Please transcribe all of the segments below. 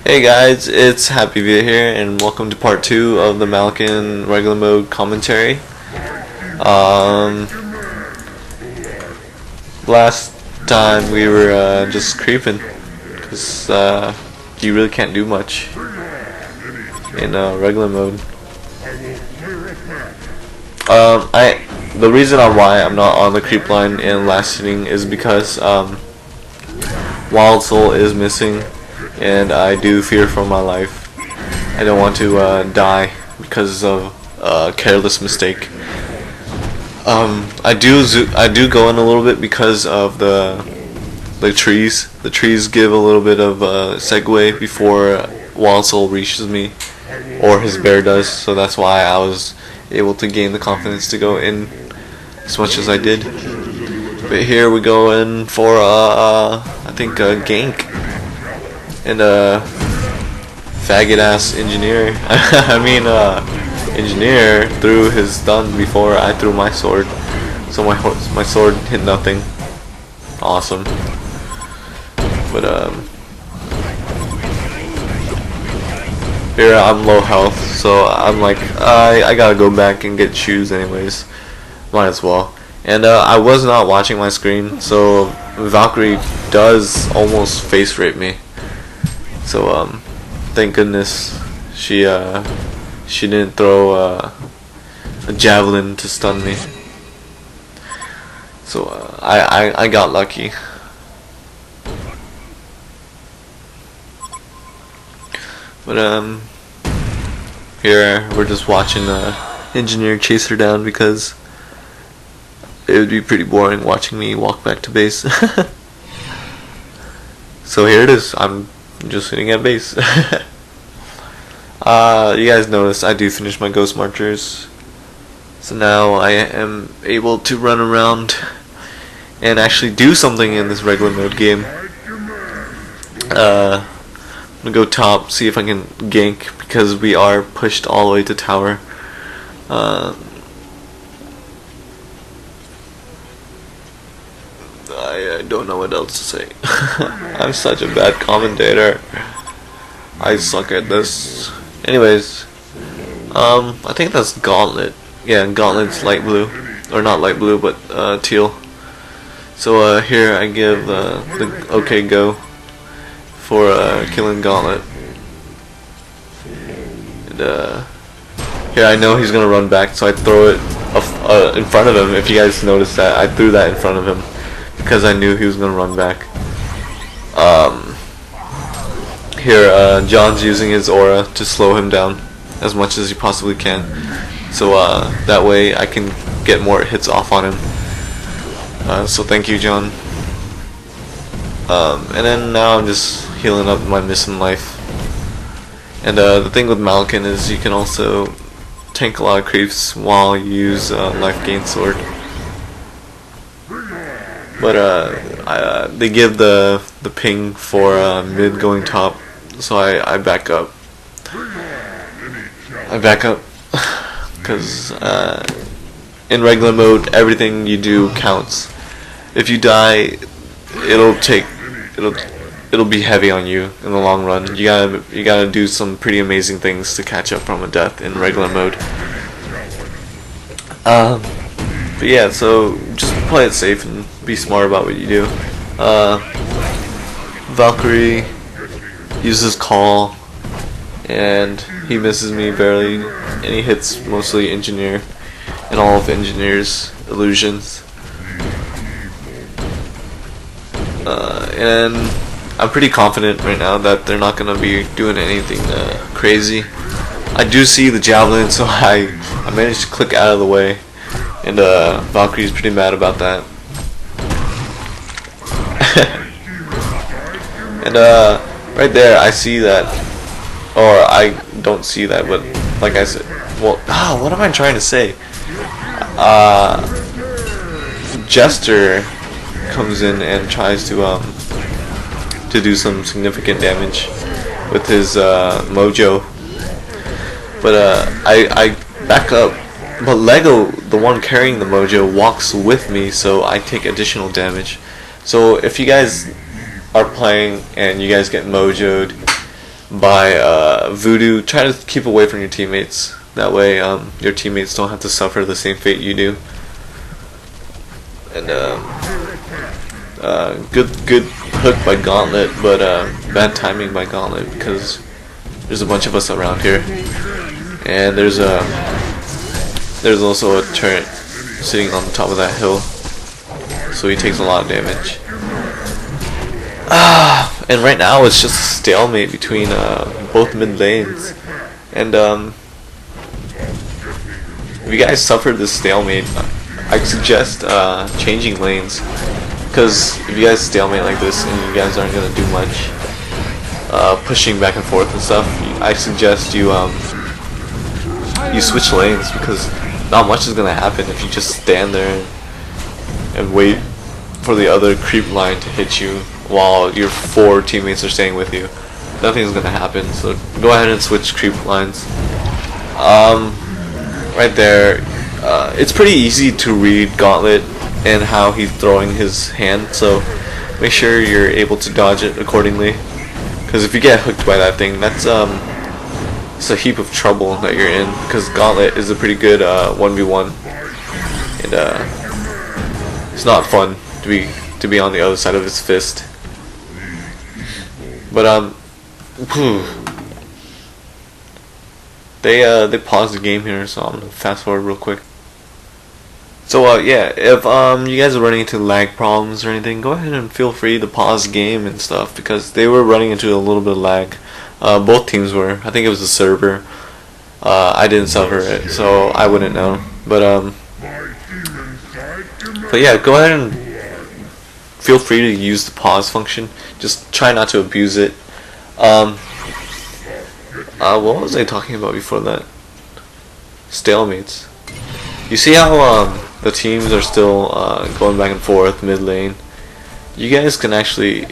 Hey guys, it's HappyViet here, and welcome to part 2 of the Maliken regular mode commentary. Last time we were just creeping, because you really can't do much in regular mode. The reason why I'm not on the creep line in last sitting is because Wild Soul is missing. And I do fear for my life. I don't want to die because of a careless mistake. I do go in a little bit because of the trees. The trees give a little bit of segue before Wild Soul reaches me, or his bear does. So that's why I was able to gain the confidence to go in as much as I did. But here we go in for I think a gank. And faggot ass engineer engineer threw his stun before I threw my sword, so my sword hit nothing. Awesome. But here I'm low health, so I'm like I gotta go back and get shoes anyways, might as well. And I was not watching my screen, so Valkyrie does almost face rape me. So thank goodness she didn't throw a javelin to stun me. So I got lucky. But here we're just watching engineer chase her down because it would be pretty boring watching me walk back to base. So here it is. I'm just sitting at base. You guys notice I do finish my ghost marchers, so now I am able to run around and actually do something in this regular mode game. I'm gonna go top, see if I can gank, because we are pushed all the way to tower. I don't know what else to say. I'm such a bad commentator. I suck at this. Anyways, I think that's Gauntlet. Yeah, Gauntlet's light blue, or not light blue, but teal. So here I give the okay go for killing Gauntlet. And here I know he's gonna run back, so I throw it in front of him. If you guys noticed that, I threw that in front of him because I knew he was gonna run back. Here John's using his aura to slow him down as much as he possibly can, so that way I can get more hits off on him. So thank you, John. And then now I'm just healing up my missing life. And the thing with Maliken is you can also tank a lot of creeps while you use life gain sword. But they give the ping for mid going top, so I back up. I back up because in regular mode everything you do counts. If you die, it'll be heavy on you in the long run. You gotta do some pretty amazing things to catch up from a death in regular mode. But yeah, so just play it safe and be smart about what you do. Valkyrie uses call, and he misses me barely, and he hits mostly engineer and all of engineer's illusions. And I'm pretty confident right now that they're not gonna be doing anything crazy. I do see the javelin, so I managed to click out of the way. And Valkyrie's pretty mad about that. And right there I see that, or I don't see that, but like I said, well, what am I trying to say? Jester comes in and tries to do some significant damage with his mojo, but I back up. But Lego, the one carrying the mojo, walks with me, so I take additional damage. So if you guys are playing and you guys get mojoed, by voodoo. Try to keep away from your teammates. That way, your teammates don't have to suffer the same fate you do. And good hook by Gauntlet, but bad timing by Gauntlet because there's a bunch of us around here, and there's also a turret sitting on the top of that hill, so he takes a lot of damage. And right now it's just a stalemate between both mid lanes, and if you guys suffered this stalemate, I suggest changing lanes, because if you guys stalemate like this and you guys aren't gonna do much pushing back and forth and stuff, I suggest you switch lanes, because not much is gonna happen if you just stand there and wait for the other creep line to hit you while your 4 teammates are staying with you. Nothing's gonna happen, so go ahead and switch creep lines. Right there, it's pretty easy to read Gauntlet and how he's throwing his hand, so make sure you're able to dodge it accordingly, because if you get hooked by that thing, that's it's a heap of trouble that you're in, because Gauntlet is a pretty good 1v1, and it's not fun to be on the other side of his fist. But they paused the game here, so I'm gonna fast forward real quick. So yeah, if you guys are running into lag problems or anything, go ahead and feel free to pause the game and stuff, because they were running into a little bit of lag. Both teams were. I think it was the server. I didn't suffer it, so I wouldn't know. But yeah, go ahead and feel free to use the pause function. Just try not to abuse it. What was I talking about before that? Stalemates. You see how the teams are still going back and forth mid lane? You guys can actually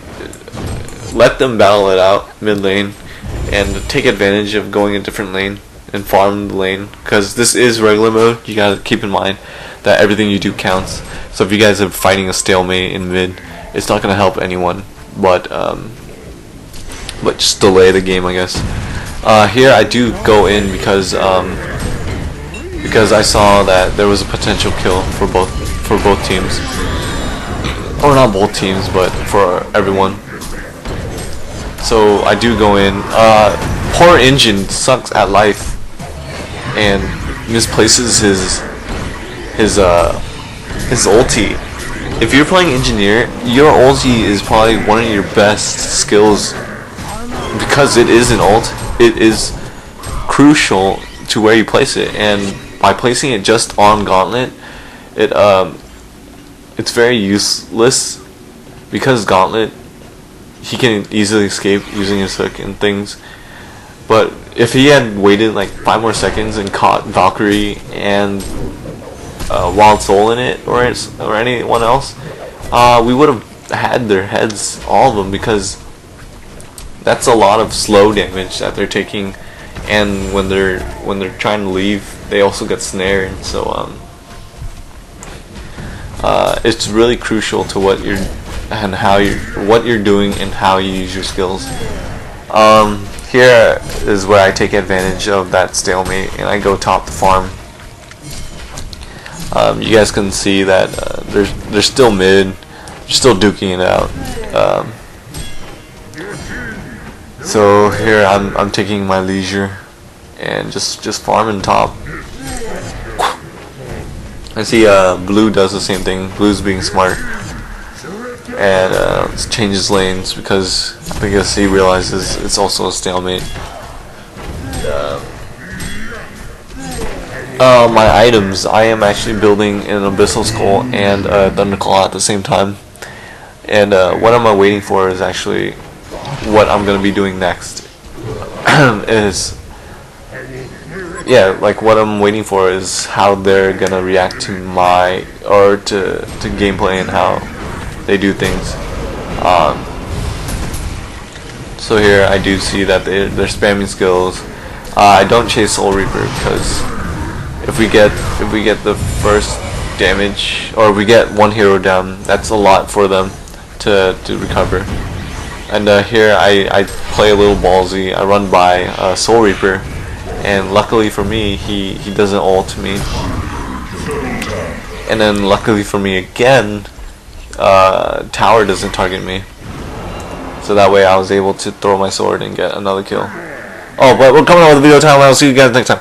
let them battle it out mid lane and take advantage of going a different lane and farm the lane, because this is regular mode. You gotta keep in mind that everything you do counts. So if you guys are fighting a stalemate in mid, it's not gonna help anyone, but just delay the game, I guess. Here I do go in because I saw that there was a potential kill for both teams, or not both teams, but for everyone. So I do go in. Poor Engine sucks at life and misplaces his ulti. If you're playing Engineer, your ulti is probably one of your best skills, because it is an ult. It is crucial to where you place it, and by placing it just on Gauntlet, it's very useless, because Gauntlet, he can easily escape using his hook and things. But if he had waited like 5 more seconds and caught Valkyrie and Wild Soul in it, or anyone else, we would have had their heads, all of them, because that's a lot of slow damage that they're taking, and when they're trying to leave, they also get snared. So it's really crucial to what you're doing and how you use your skills. Here is where I take advantage of that stalemate and I go top the farm. You guys can see that they're still mid, they're still duking it out. So here I'm taking my leisure and just farming top. I see Blue does the same thing. Blue's being smart and changes lanes, because I guess he realizes it's also a stalemate. My items, I am actually building an Abyssal Skull and a Thunderclaw at the same time, and what am I waiting for is actually what I'm going to be doing next. What I'm waiting for is how they're going to react to to gameplay and how they do things. So here I do see that they're spamming skills. I don't chase Soul Reaper, because if we get the first damage, or we get one hero down, that's a lot for them to recover. And here I play a little ballsy. I run by Soul Reaper, and luckily for me, he doesn't ult me. And then luckily for me again, Tower doesn't target me. So that way I was able to throw my sword and get another kill. Oh, but we're coming up with a video time. I'll see you guys next time.